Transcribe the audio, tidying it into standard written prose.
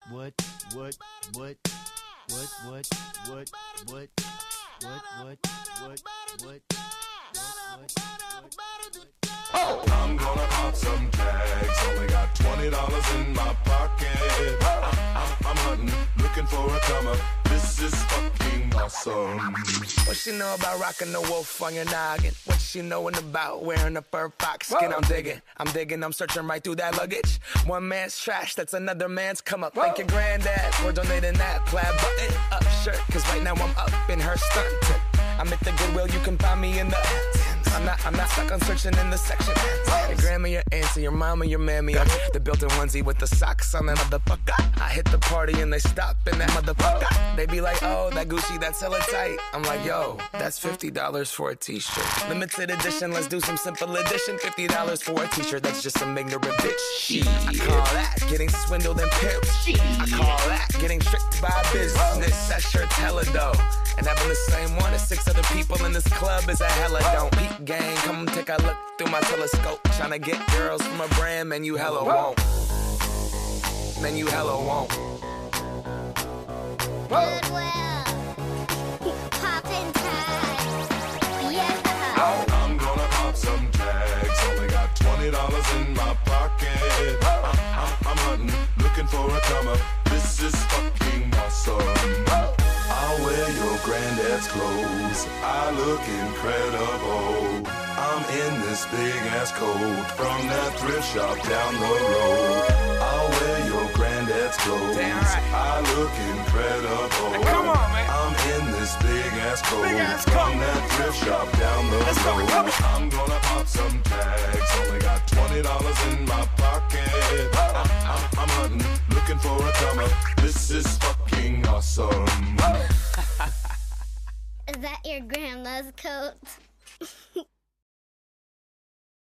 what, what, what, what, what, what, what, what. I'm gonna pop some tags. Only got $20 in my pocket. I'm hunting, looking for a come up. This is fucking awesome. What she know about rocking the wolf on your noggin? What she knowin' about wearing a fur fox skin? I'm digging, I'm searching right through that luggage. One man's trash, that's another man's come up. Thank your granddad for donating that plaid button up shirt. Cause right now I'm up in her skirt. I'm at the Goodwill, you can find me in the I'm not stuck on searching in the section. Your grandma, your auntie, your mama, your mammy. I'm the built-in onesie with the socks on that motherfucker. I hit the party and they stop in that motherfucker. They be like, oh, that Gucci, that's hella tight. I'm like, yo, that's $50 for a t-shirt. Limited edition, let's do some simple edition. $50 for a t-shirt, that's just some ignorant bitch. I call that getting swindled and pimped. I call that getting tricked by business. That shirt's hella dope. And having the same one as 6 other people in this club is a hella don't. Peep gang, come take a look through my telescope. Tryna get girls from a brand, man, you hella won't. Man, you hella won't. Goodwill. Poppin' tags. Yeah. I'm gonna pop some tags. Only got $20 in my pocket. I'm hunting, looking for a come up. This is fucking awesome. I'll wear your granddad's clothes. I look incredible. I'm in this big ass coat from that thrift shop down the road. I'll wear your granddad's clothes. Damn right. I look incredible. Hey, come on, man. I'm in this big ass coat from that thrift shop down the road. I'm gonna pop some tags. Only got $20 in my pocket. I'm hunting, looking for a come up. This is fucking awesome. Is that your grandma's coat?